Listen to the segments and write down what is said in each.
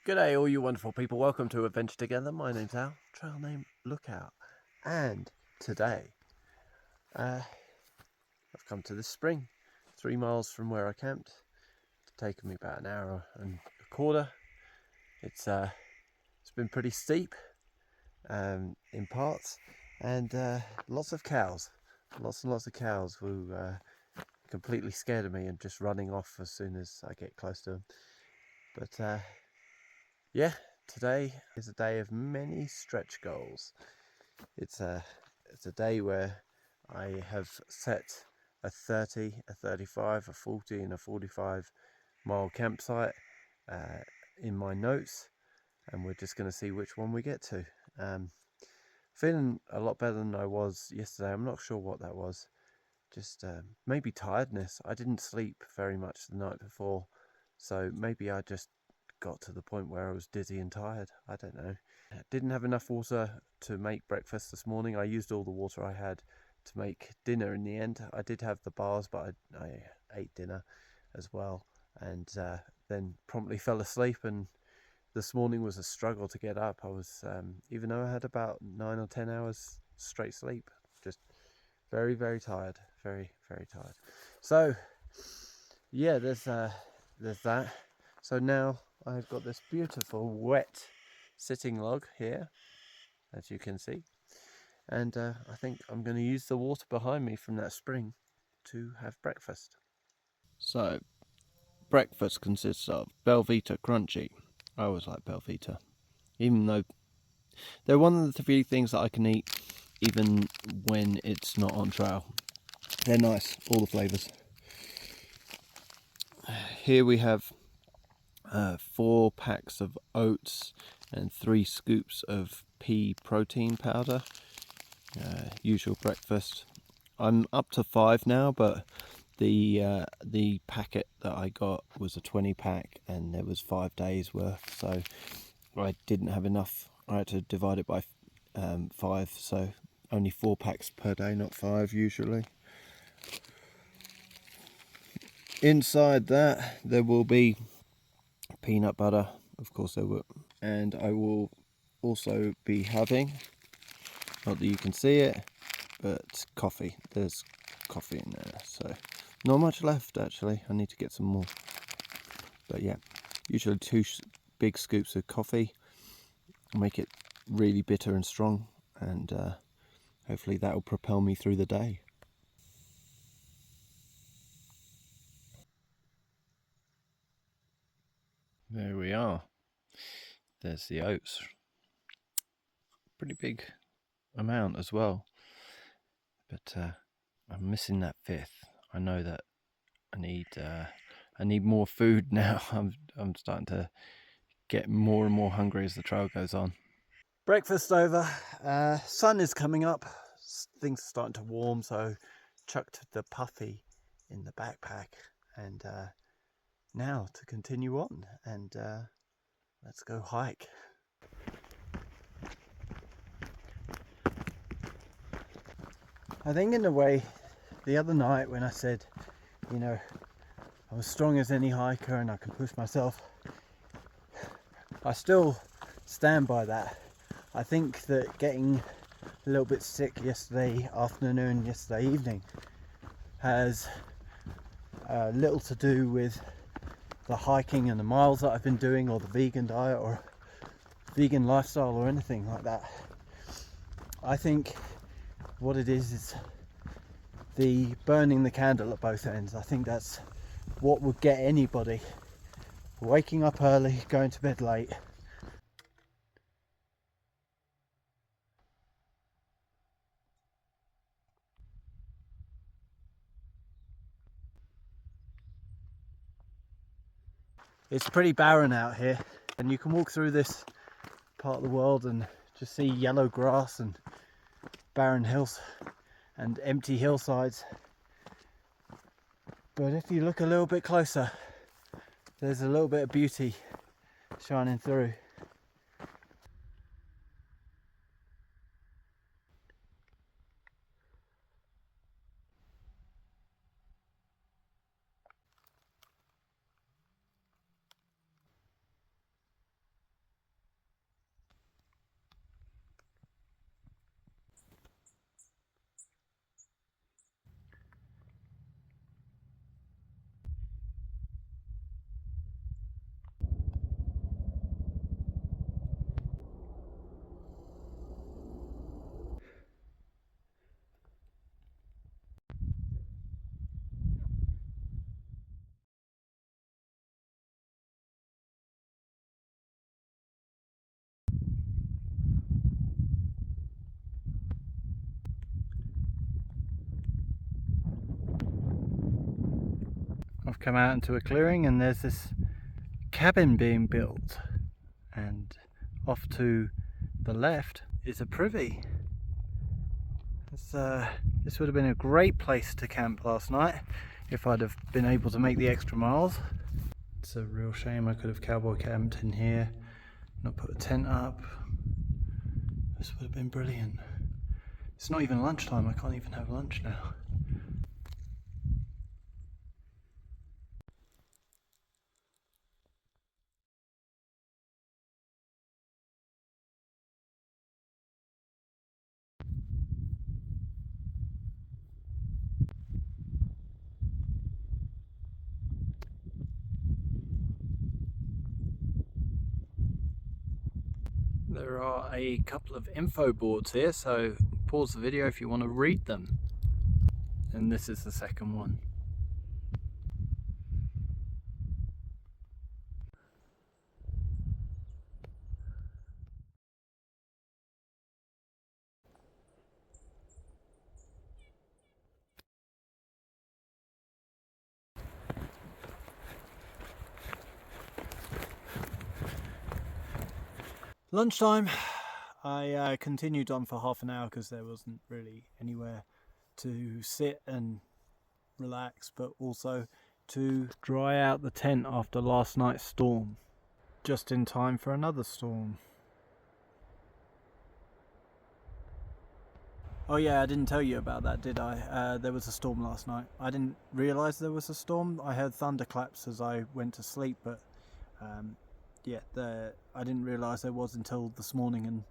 G'day all you wonderful people, welcome to Adventure Together. My name's Al, trail name Lookout, and today I've come to this spring 3 miles from where I camped. It's taken me about an hour and a quarter. It's been pretty steep in parts, and lots of cows, lots and lots of cows who completely scared of me and just running off as soon as I get close to them. But yeah, today is a day of many stretch goals. It's a day where I have set a 30, a 35, a 40 and a 45 mile campsite in my notes, and we're just going to see which one we get to. Feeling a lot better than I was yesterday. I'm not sure what that was, just maybe tiredness. I didn't sleep very much the night before, so maybe I just got to the point where I was dizzy and tired. I don't know. I didn't have enough water to make breakfast this morning. I used all the water I had to make dinner in the end. I did have the bars, but I ate dinner as well, and then promptly fell asleep. And this morning was a struggle to get up. I was, even though I had about 9 or 10 hours straight sleep, just very, very tired. Very, very tired. So yeah, there's that. So now I've got this beautiful wet sitting log here, as you can see, and I think I'm going to use the water behind me from that spring to have breakfast. So breakfast consists of Belvita Crunchy. I always like Belvita, even though they're one of the few things that I can eat even when it's not on trail. They're nice, all the flavours. Here we have 4 packs of oats and 3 scoops of pea protein powder. Usual breakfast. I'm up to 5 now, but the packet that I got was a 20 pack and there was 5 days worth, so I didn't have enough. I had to divide it by 5, so only 4 packs per day, not 5 usually. Inside that there will be peanut butter, of course there will, and I will also be having, not that you can see it, but coffee. There's coffee in there, so not much left actually. I need to get some more, but yeah, usually 2 big scoops of coffee, make it really bitter and strong, and hopefully that will propel me through the day. There we are. There's the oats. Pretty big amount as well, but I'm missing that 5th. I know that I need more food now. I'm starting to get more and more hungry as the trail goes on. Breakfast over. Sun is coming up. Things are starting to warm, so chucked the puffy in the backpack, and now to continue on and let's go hike. I think in a way, the other night when I said, you know, I'm as strong as any hiker and I can push myself, I still stand by that. I think that getting a little bit sick yesterday afternoon, yesterday evening, has little to do with the hiking and the miles that I've been doing, or the vegan diet or vegan lifestyle or anything like that. I think what it is the burning the candle at both ends. I think that's what would get anybody waking up early, going to bed late. It's pretty barren out here, and you can walk through this part of the world and just see yellow grass and barren hills and empty hillsides. But if you look a little bit closer, there's a little bit of beauty shining through. I've come out into a clearing and there's this cabin being built, and off to the left is a privy. This would have been a great place to camp last night if I'd have been able to make the extra miles. It's a real shame. I could have cowboy camped in here, not put a tent up. This would have been brilliant. It's not even lunchtime, I can't even have lunch now. There are a couple of info boards here, so pause the video if you want to read them. And this is the second one. Lunchtime. I continued on for half an hour because there wasn't really anywhere to sit and relax, but also to dry out the tent after last night's storm, just in time for another storm. Oh yeah, I didn't tell you about that, did I? There was a storm last night. I didn't realise there was a storm. I heard thunderclaps as I went to sleep, but yeah, I didn't realise there was until this morning, and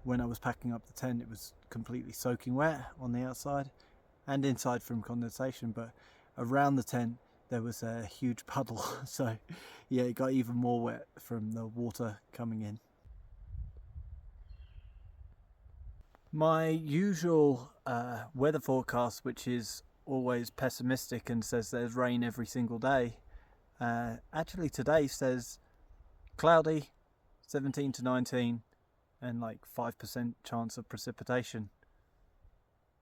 when I was packing up the tent it was completely soaking wet on the outside and inside from condensation, but around the tent there was a huge puddle, so yeah, it got even more wet from the water coming in. My usual weather forecast, which is always pessimistic and says there's rain every single day, actually today says cloudy, 17 to 19, and like 5% chance of precipitation.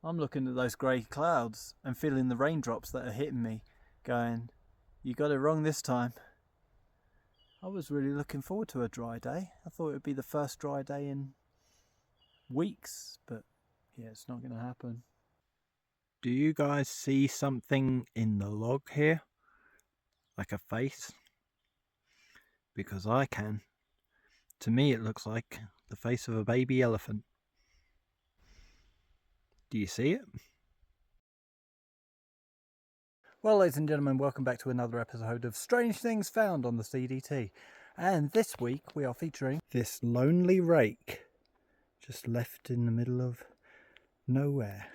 I'm looking at those grey clouds and feeling the raindrops that are hitting me, going, you got it wrong this time. I was really looking forward to a dry day. I thought it would be the first dry day in weeks, but yeah, it's not going to happen. Do you guys see something in the log here? Like a face? Because I can. To me it looks like the face of a baby elephant. Do you see it? Well, ladies and gentlemen, welcome back to another episode of Strange Things Found on the CDT. And this week we are featuring this lonely rake, just left in the middle of nowhere.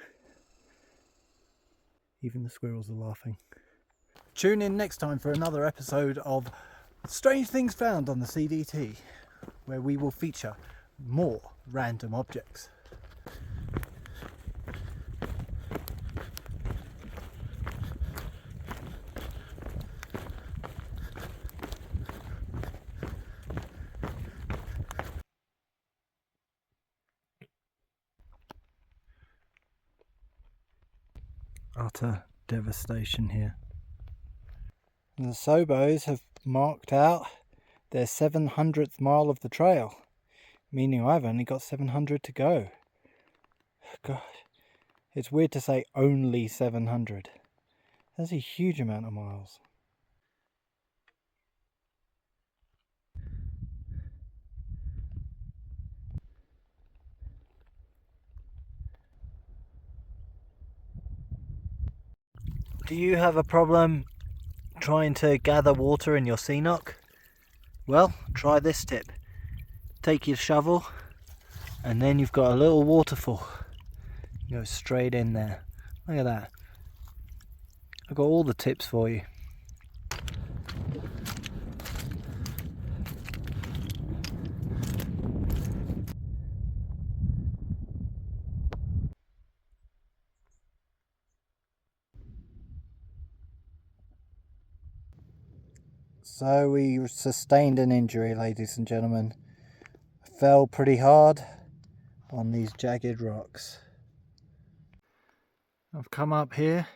Even the squirrels are laughing. Tune in next time for another episode of Strange Things Found on the CDT, where we will feature more random objects. Utter devastation here. The Sobos have marked out their 700th mile of the trail, meaning I've only got 700 to go. God, it's weird to say only 700. That's a huge amount of miles. Do you have a problem trying to gather water in your CNOC? Well, try this tip. Take your shovel and then you've got a little waterfall. Go straight in there. Look at that. I've got all the tips for you. So we sustained an injury, ladies and gentlemen. I fell pretty hard on these jagged rocks. I've come up here,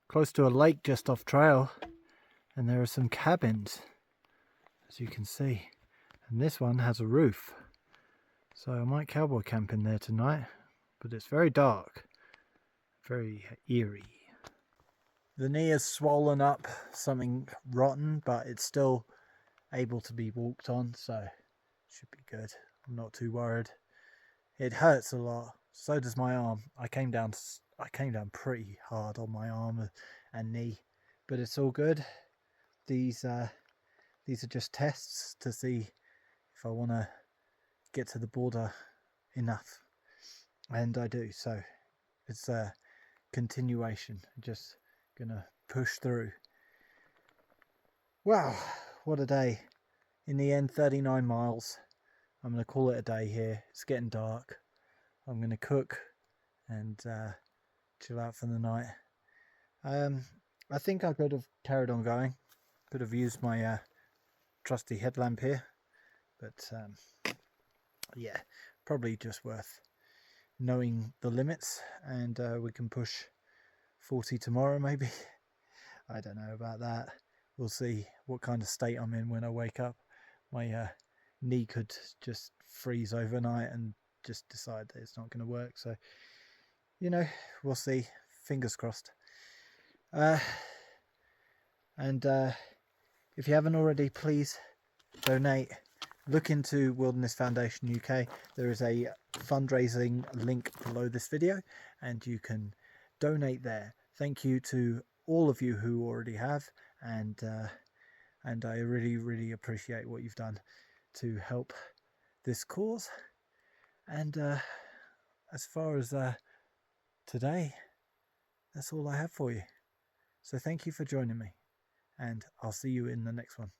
close to a lake just off trail, and there are some cabins, as you can see, and this one has a roof, so I might cowboy camp in there tonight, but it's very dark, very eerie. The knee is swollen up, something rotten, but it's still able to be walked on, so should be good. I'm not too worried. It hurts a lot, so does my arm. I came down pretty hard on my arm and knee, but it's all good. These are just tests to see if I want to get to the border enough, and I do. So it's a continuation. Just gonna push through. Wow, what a day! In the end, 39 miles. I'm gonna call it a day here. It's getting dark. I'm gonna cook and chill out for the night. I think I could have carried on going. Could have used my trusty headlamp here, but yeah, probably just worth knowing the limits, and we can push 40 tomorrow maybe. I don't know about that. We'll see what kind of state I'm in when I wake up. My knee could just freeze overnight and just decide that it's not going to work, so you know, we'll see. Fingers crossed. And if you haven't already, please donate. Look into Widerness Foundation UK. There is a fundraising link below this video, and you can donate there. Thank you to all of you who already have, and I really appreciate what you've done to help this cause. And as far as today, that's all I have for you. So thank you for joining me, and I'll see you in the next one.